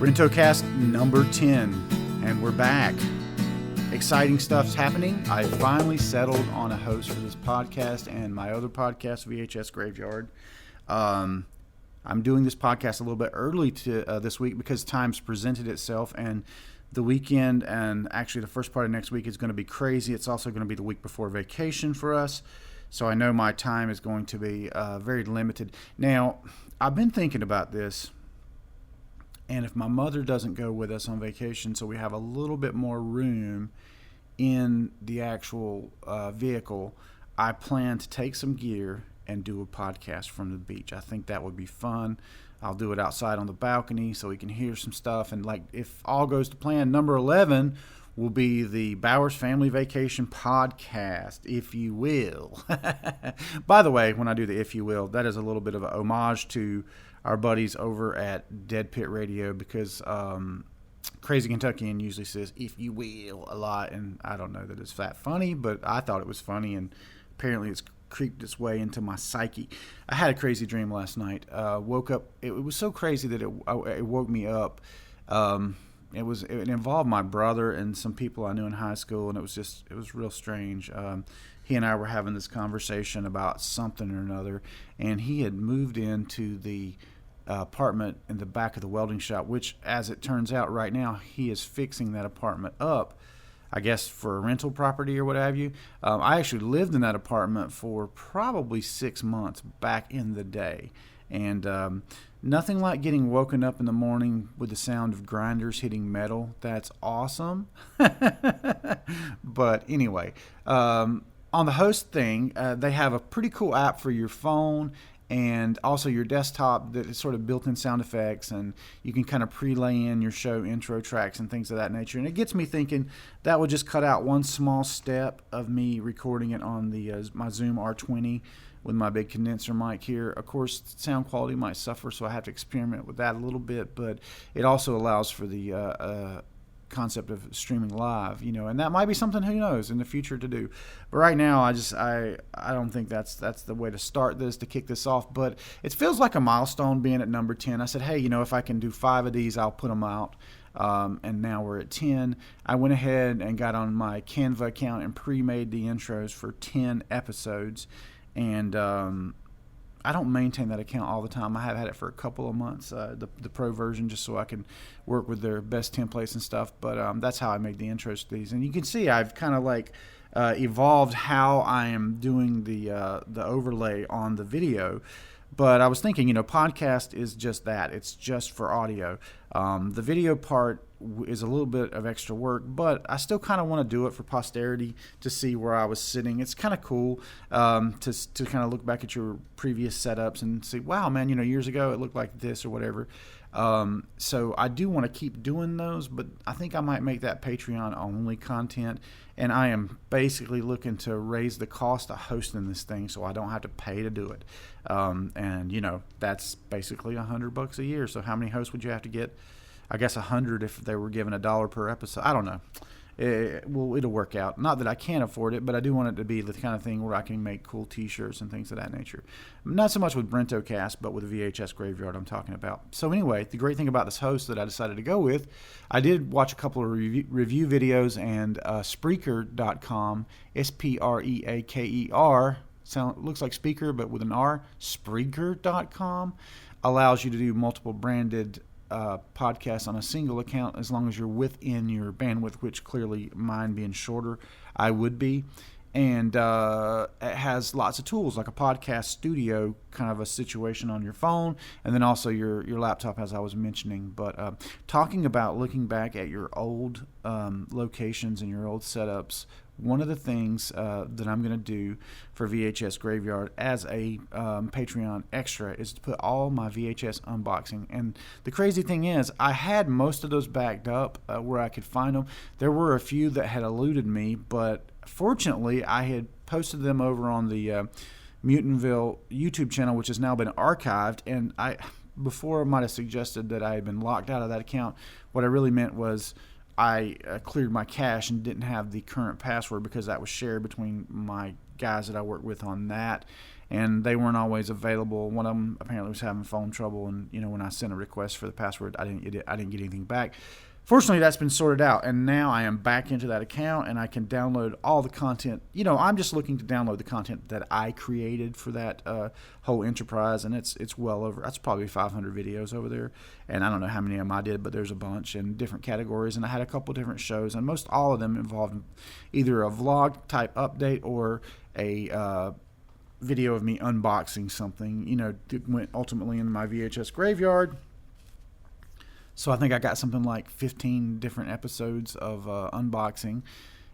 Brentocast number 10, and we're back. Exciting stuff's happening. I finally settled on a host for this podcast and my other podcast, VHS Graveyard. I'm doing this podcast a little bit early this week because time's presented itself, and the weekend and actually the first part of next week is going to be crazy. It's also going to be the week before vacation for us, so I know my time is going to be very limited. Now, I've been thinking about this, and if my mother doesn't go with us on vacation, so we have a little bit more room in the actual vehicle, I plan to take some gear and do a podcast from the beach. I think that would be fun. I'll do it outside on the balcony so we can hear some stuff. And like, if all goes to plan, number 11 will be the Bowers Family Vacation podcast, if you will. By the way, when I do the if you will, that is a little bit of a homage to our buddies over at Dead Pit Radio, because Crazy Kentuckian usually says if you will a lot, and I don't know that it's that funny, but I thought it was funny, and apparently it's creeped its way into my psyche. I had a crazy dream last night. Woke up. It was so crazy that it woke me up. It involved my brother and some people I knew in high school, and it was real strange. He and I were having this conversation about something or another, and he had moved into the apartment in the back of the welding shop, which, as it turns out right now, he is fixing that apartment up, I guess for a rental property or what have you. I actually lived in that apartment for probably 6 months back in the day, and nothing like getting woken up in the morning with the sound of grinders hitting metal. That's awesome. But anyway, on the host thing, they have a pretty cool app for your phone and also your desktop that is sort of built-in sound effects, and you can kind of pre-lay in your show intro tracks and things of that nature. And it gets me thinking that would just cut out one small step of me recording it on the my Zoom R20 with my big condenser mic here. Of course, sound quality might suffer, so I have to experiment with that a little bit, but it also allows for the concept of streaming live, and that might be something, who knows, in the future to do. But right now, I don't think that's the way to start this, to kick this off. But it feels like a milestone being at number 10. I said, hey, if I can do 5 of these, I'll put them out. And now we're at 10. I went ahead and got on my Canva account and pre-made the intros for 10 episodes. And I don't maintain that account all the time. I have had it for a couple of months, the pro version, just so I can work with their best templates and stuff. But that's how I make the intros to these. And you can see I've kind of like evolved how I am doing the overlay on the video. But I was thinking, podcast is just that. It's just for audio. The video part is a little bit of extra work, but I still kind of want to do it for posterity to see where I was sitting. It's kind of cool to kind of look back at your previous setups and see, wow, man, years ago it looked like this or whatever. So I do want to keep doing those, but I think I might make that Patreon-only content, and I am basically looking to raise the cost of hosting this thing so I don't have to pay to do it. And that's basically $100 a year. So how many hosts would you have to get? I guess 100 if they were given $1 per episode. I don't know. It'll work out. Not that I can't afford it, but I do want it to be the kind of thing where I can make cool T-shirts and things of that nature. Not so much with Brentocast, but with the VHS Graveyard I'm talking about. So anyway, the great thing about this host that I decided to go with, I did watch a couple of review videos, and Spreaker.com, Spreaker, looks like speaker but with an R, Spreaker.com, allows you to do multiple branded podcast on a single account as long as you're within your bandwidth, which clearly mine being shorter, I would be. And it has lots of tools like a podcast studio kind of a situation on your phone, and then also your laptop, as I was mentioning. But talking about looking back at your old locations and your old setups, one of the things that I'm going to do for VHS Graveyard as a Patreon extra is to put all my VHS unboxing. And the crazy thing is, I had most of those backed up where I could find them. There were a few that had eluded me, but fortunately, I had posted them over on the Mutantville YouTube channel, which has now been archived. And before I might have suggested that I had been locked out of that account, what I really meant was I cleared my cache and didn't have the current password because that was shared between my guys that I work with on that. and they weren't always available. One of them apparently was having phone trouble, and when I sent a request for the password, I didn't get anything back. Fortunately, that's been sorted out, and now I am back into that account, and I can download all the content. I'm just looking to download the content that I created for that whole enterprise, and it's well over. That's probably 500 videos over there, and I don't know how many of them I did, but there's a bunch in different categories, and I had a couple different shows, and most all of them involved either a vlog type update or a video of me unboxing something. It went ultimately in my VHS graveyard. So I think I got something like 15 different episodes of unboxing.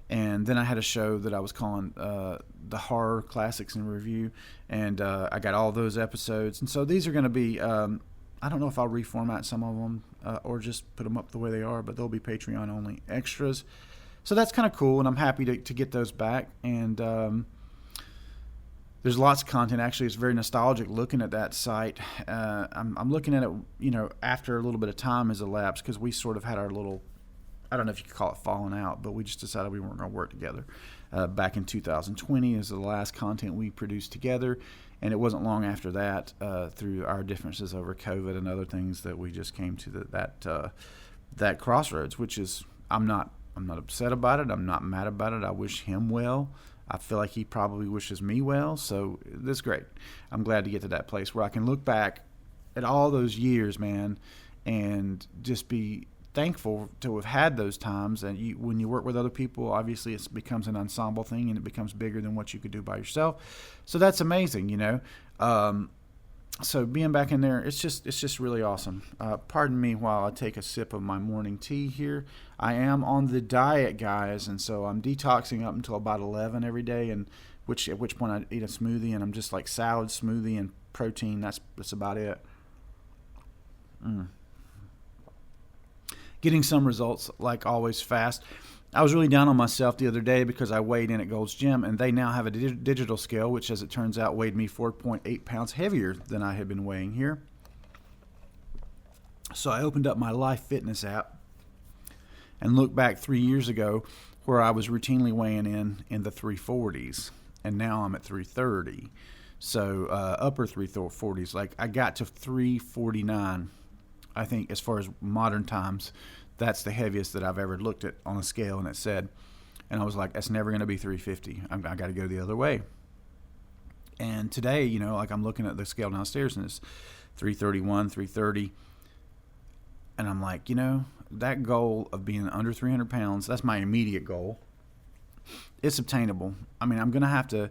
And then I had a show that I was calling the Horror Classics in Review. And I got all those episodes. And so these are going to be, I don't know if I'll reformat some of them or just put them up the way they are, but they'll be Patreon-only extras. So that's kind of cool, and I'm happy to get those back. And there's lots of content. Actually, it's very nostalgic looking at that site. I'm looking at it, after a little bit of time has elapsed, because we sort of had our little, I don't know if you could call it falling out, but we just decided we weren't going to work together. Back in 2020 is the last content we produced together, and it wasn't long after that, through our differences over COVID and other things, that we just came to that crossroads. Which is, I'm not upset about it. I'm not mad about it. I wish him well. I feel like he probably wishes me well, so that's great. I'm glad to get to that place where I can look back at all those years, man, and just be thankful to have had those times. And when you work with other people, obviously it becomes an ensemble thing, and it becomes bigger than what you could do by yourself. So that's amazing, So being back in there, it's just really awesome. Pardon me while I take a sip of my morning tea here. I am on the diet, guys, and so I'm detoxing up until about 11 every day, and at which point I eat a smoothie, and I'm just like salad, smoothie, and protein. That's about it. Getting some results, like always, fast. I was really down on myself the other day because I weighed in at Gold's Gym, and they now have a digital scale, which, as it turns out, weighed me 4.8 pounds heavier than I had been weighing here. So I opened up my Life Fitness app and looked back 3 years ago, where I was routinely weighing in the 340s, and now I'm at 330. So upper 340s. Like, I got to 349, I think, as far as modern times. That's the heaviest that I've ever looked at on a scale, and it said, and I was like, that's never going to be 350. I got to go the other way. And today, like, I'm looking at the scale downstairs, and it's 331, 330, and I'm like, that goal of being under 300 pounds, that's my immediate goal. It's obtainable. I mean, I'm going to have to.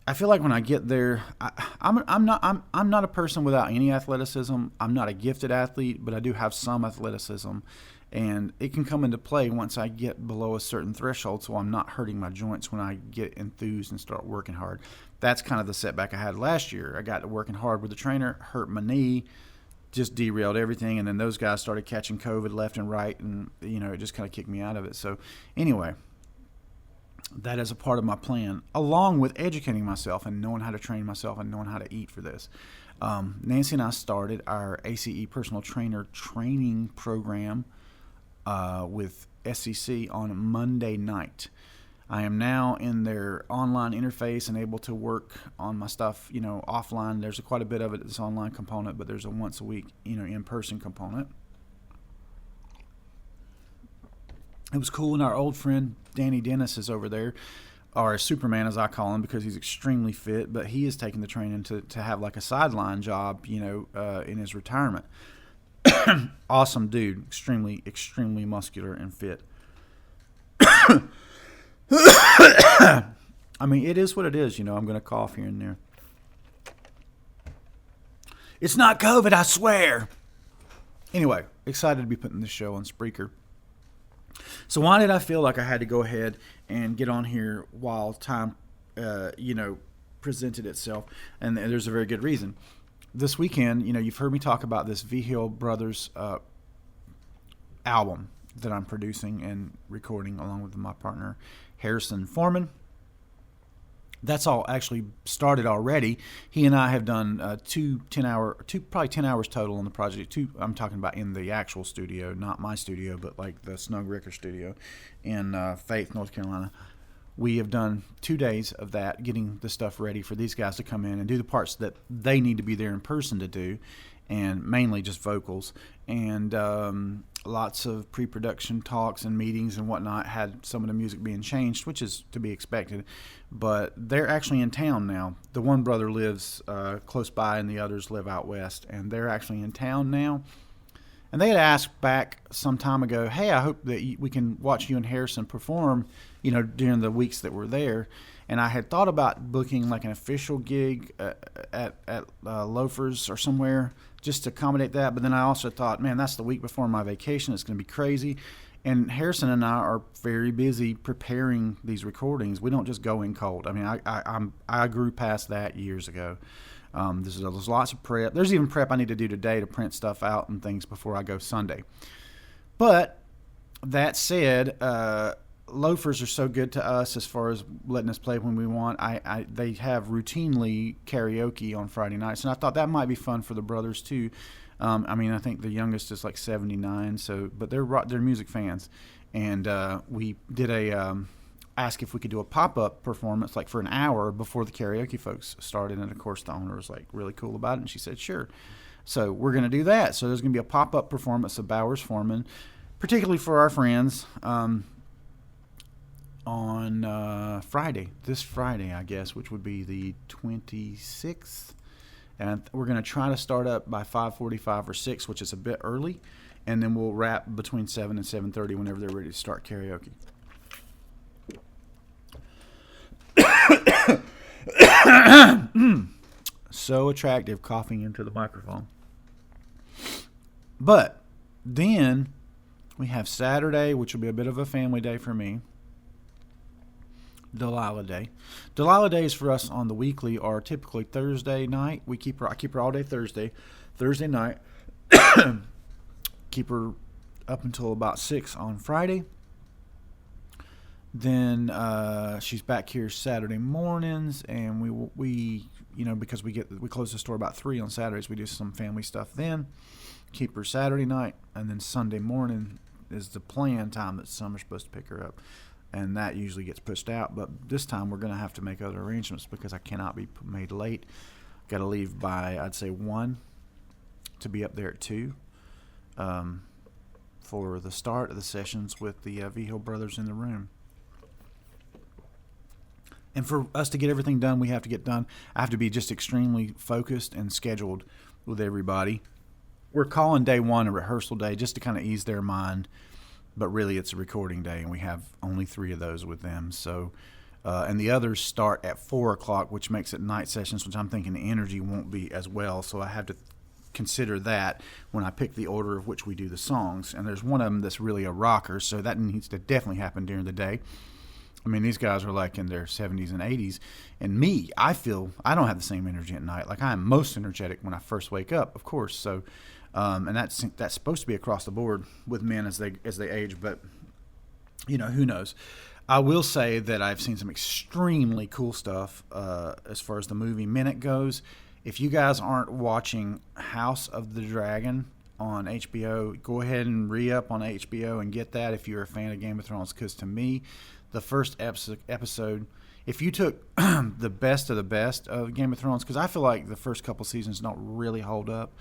I feel like when I get there, I'm not a person without any athleticism. I'm not a gifted athlete, but I do have some athleticism, and it can come into play once I get below a certain threshold, so I'm not hurting my joints when I get enthused and start working hard. That's kind of the setback I had last year. I got to working hard with the trainer, hurt my knee, just derailed everything, and then those guys started catching COVID left and right, and it just kind of kicked me out of it. So anyway, that is a part of my plan, along with educating myself and knowing how to train myself and knowing how to eat for this. Nancy and I started our ACE personal trainer training program with SEC on Monday night. I am now in their online interface and able to work on my stuff, offline. There's quite a bit of it, this online component, but there's a once a week, in-person component. It was cool, and our old friend Danny Dennis is over there, or Superman as I call him, because he's extremely fit, but he is taking the training to have like a sideline job, in his retirement. Awesome dude, extremely, extremely muscular and fit. I mean, it is what it is, I'm going to cough here and there. It's not COVID, I swear. Anyway, excited to be putting this show on Spreaker. So why did I feel like I had to go ahead and get on here while time, presented itself? And there's a very good reason. This weekend, you've heard me talk about this V-Hill Brothers album that I'm producing and recording along with my partner, Harrison Foreman. That's all actually started already. He and I have done probably 10 hours total on the project. I'm talking about in the actual studio, not my studio, but like the Snug Ricker studio in Faith, North Carolina. we have done 2 days of that, getting the stuff ready for these guys to come in and do the parts that they need to be there in person to do, and mainly just vocals. And lots of pre-production talks and meetings and whatnot, had some of the music being changed, which is to be expected. But they're actually in town now. The one brother lives close by and the others live out west, and they're actually in town now. And they had asked back some time ago, hey, I hope that we can watch you and Harrison perform, during the weeks that we're there. And I had thought about booking like an official gig at Loafers or somewhere just to accommodate that. But then I also thought, man, that's the week before my vacation. It's going to be crazy. And Harrison and I are very busy preparing these recordings. We don't just go in cold. I mean, I grew past that years ago. There's lots of prep. There's even prep I need to do today to print stuff out and things before I go Sunday. But that said, Loafers are so good to us as far as letting us play when we want. They have routinely karaoke on Friday nights, and I thought that might be fun for the brothers too. I think the youngest is like 79, but they're music fans, and we did ask if we could do a pop-up performance like for an hour before the karaoke folks started, and of course the owner was like really cool about it, and she said sure. So we're going to do that. So there's going to be a pop-up performance of Bowers Foreman, particularly for our friends, on this Friday, I guess, which would be the 26th. And we're going to try to start up by 5:45 or 6, which is a bit early, and then we'll wrap between 7 and 7:30 whenever they're ready to start karaoke. So attractive, coughing into the microphone. But then we have Saturday, which will be a bit of a family day for me. Delilah Day. Delilah days for us on the weekly are typically Thursday night. I keep her all day Thursday night. Keep her up until about 6 on Friday. Then she's back here Saturday mornings, and we because we close the store about 3 on Saturdays, we do some family stuff then. Keep her Saturday night, and then Sunday morning is the planned time that Summer's supposed to pick her up, and that usually gets pushed out. But this time we're going to have to make other arrangements because I cannot be made late. Got to leave by, I'd say, 1 to be up there at 2 for the start of the sessions with the Vigil brothers in the room. And for us to get everything done, we have to get done. I have to be just extremely focused and scheduled with everybody. We're calling day 1 a rehearsal day just to kind of ease their mind, but really it's a recording day, and we have only 3 of those with them. So, and the others start at 4 o'clock, which makes it night sessions, which I'm thinking the energy won't be as well. So I have to consider that when I pick the order of which we do the songs. And there's one of them that's really a rocker, so that needs to definitely happen during the day. I mean, these guys are like in their 70s and 80s, and me, I feel I don't have the same energy at night. Like, I am most energetic when I first wake up, of course. So, and that's supposed to be across the board with men as they age, but who knows? I will say that I've seen some extremely cool stuff as far as the movie Minute goes. If you guys aren't watching House of the Dragon on HBO, go ahead and re-up on HBO and get that if you're a fan of Game of Thrones, because to me, the first episode, if you took the best of the best of Game of Thrones, because I feel like the first couple seasons don't really hold up,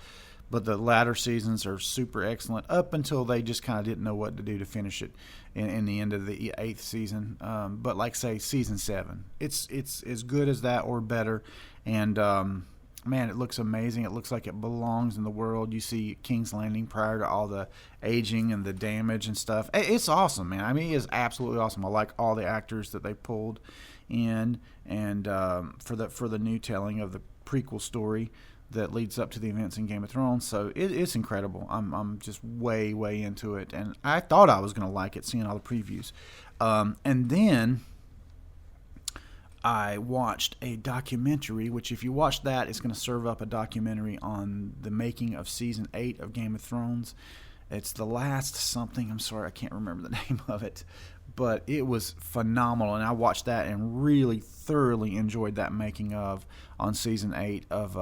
but the latter seasons are super excellent up until they just kind of didn't know what to do to finish it in the end of the 8th season. But like, say, season 7, it's as good as that or better. And man, it looks amazing. It looks like it belongs in the world. You see King's Landing prior to all the aging and the damage and stuff. It's awesome, man. I mean, it is absolutely awesome. I like all the actors that they pulled in, and for the new telling of the prequel story that leads up to the events in Game of Thrones. So it's incredible. I'm just way into it, and I thought I was going to like it, seeing all the previews. And then I watched a documentary, which if you watch that, it's going to serve up a documentary on the making of Season 8 of Game of Thrones. It's the last something. I'm sorry, I can't remember the name of it. But it was phenomenal, and I watched that and really thoroughly enjoyed that making of on Season 8 of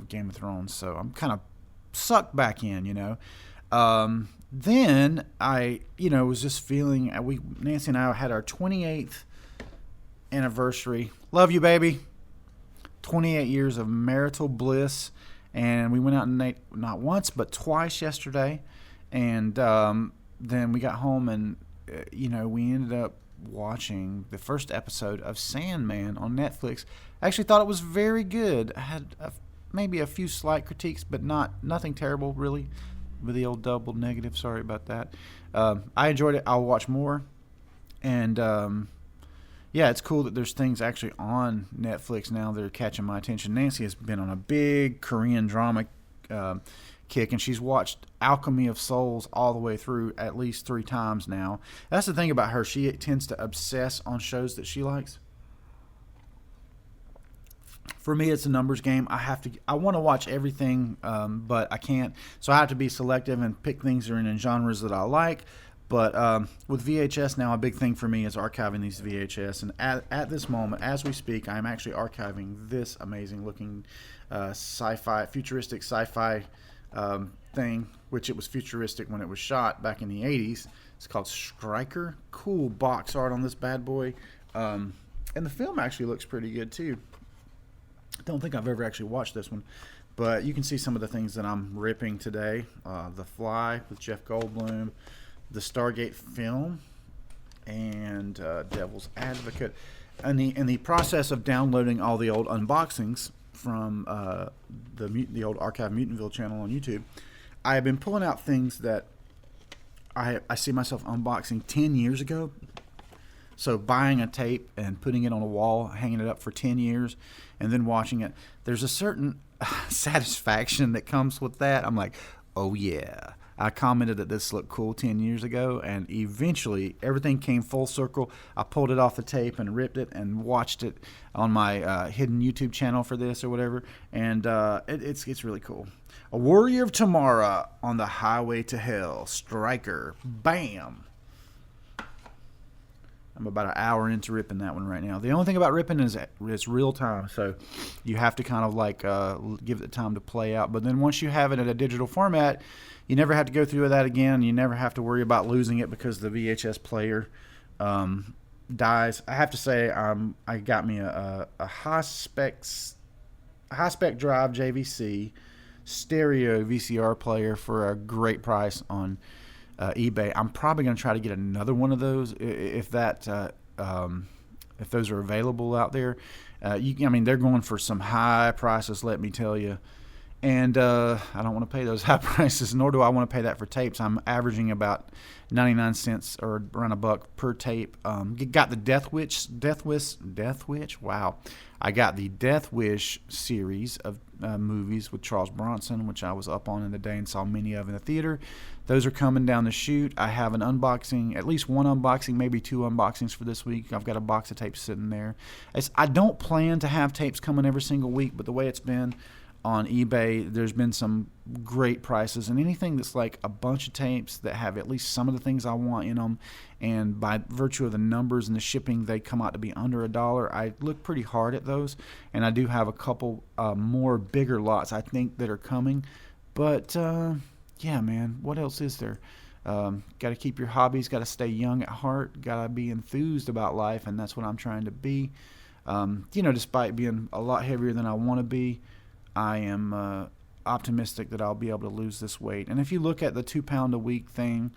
Game of Thrones. So I'm kind of sucked back in, Then I, was just feeling, Nancy and I had our 28th anniversary. Love you, baby. 28 years of marital bliss. And we went out and ate not once, but twice yesterday. And then we got home and, we ended up watching the first episode of Sandman on Netflix. I actually thought it was very good. I had maybe a few slight critiques, but nothing terrible, really. With the old double negative, sorry about that. I enjoyed it. I'll watch more. And it's cool that there's things actually on Netflix now that are catching my attention. Nancy has been on a big Korean drama kick, and she's watched Alchemy of Souls all the way through at least 3 times now. That's the thing about her. She tends to obsess on shows that she likes. For me, it's a numbers game. I want to watch everything, but I can't. So I have to be selective and pick things that are in genres that I like. But with VHS now, a big thing for me is archiving these VHS. And at this moment, as we speak, I'm actually archiving this amazing-looking futuristic sci-fi thing, which it was futuristic when it was shot back in the 80s. It's called Striker. Cool box art on this bad boy. And the film actually looks pretty good, too. I don't think I've ever actually watched this one, but you can see some of the things that I'm ripping today. The Fly with Jeff Goldblum, the Stargate film, and Devil's Advocate. In the process of downloading all the old unboxings from the old Archive Mutantville channel on YouTube, I have been pulling out things that I see myself unboxing 10 years ago. So buying a tape and putting it on a wall, hanging it up for 10 years, and then watching it, there's a certain satisfaction that comes with that. I'm like, oh yeah. I commented that this looked cool 10 years ago, and eventually everything came full circle. I pulled it off the tape and ripped it and watched it on my hidden YouTube channel for this or whatever, and it's really cool. A Warrior of Tomorrow on the Highway to Hell. Striker. Bam. I'm about an hour into ripping that one right now. The only thing about ripping is it's real time, so you have to kind of give it time to play out. But then once you have it in a digital format, you never have to go through that again. You never have to worry about losing it because the VHS player dies. I have to say, I got me a high spec drive JVC stereo VCR player for a great price on eBay. I'm probably going to try to get another one of those if those are available out there. They're going for some high prices, let me tell you. And I don't want to pay those high prices, nor do I want to pay that for tapes. I'm averaging about 99 cents or around $1 per tape. Got the Death Wish. Wow. I got the Death Wish series of movies with Charles Bronson, which I was up on in the day and saw many of in the theater. Those are coming down the chute. I have an unboxing, at least one unboxing, maybe 2 unboxings for this week. I've got a box of tapes sitting there. I don't plan to have tapes coming every single week, but the way it's been on eBay, there's been some great prices, and anything that's like a bunch of tapes that have at least some of the things I want in them, and by virtue of the numbers and the shipping, they come out to be under $1. I look pretty hard at those, and I do have a couple more bigger lots I think that are coming. But yeah, man, what else is there? Got to keep your hobbies, got to stay young at heart, got to be enthused about life, and that's what I'm trying to be. Despite being a lot heavier than I want to be, I am optimistic that I'll be able to lose this weight. And if you look at the 2 pound a week thing,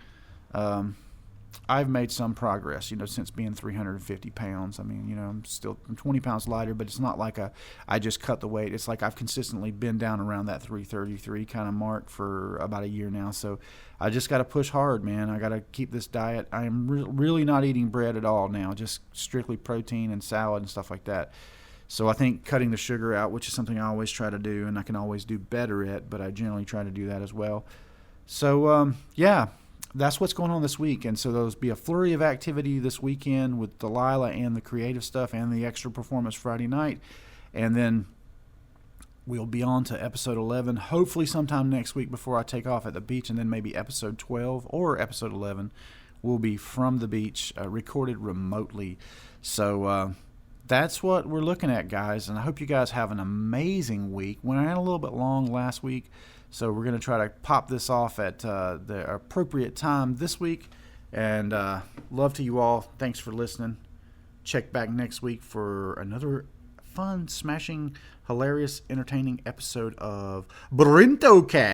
I've made some progress, since being 350 pounds. I'm 20 pounds lighter, but it's not like I just cut the weight. It's like I've consistently been down around that 333 kind of mark for about a year now. So I just got to push hard, man. I got to keep this diet. I am really not eating bread at all now, just strictly protein and salad and stuff like that. So I think cutting the sugar out, which is something I always try to do, and I can always do better at, but I generally try to do that as well. So, that's what's going on this week. And so there'll be a flurry of activity this weekend with Delilah and the creative stuff and the extra performance Friday night. And then we'll be on to episode 11, hopefully sometime next week before I take off at the beach. And then maybe episode 12 or episode 11 will be from the beach, recorded remotely. So, that's what we're looking at, guys. And I hope you guys have an amazing week. We ran a little bit long last week, so we're going to try to pop this off at the appropriate time this week. And love to you all. Thanks for listening. Check back next week for another fun, smashing, hilarious, entertaining episode of Brentocast.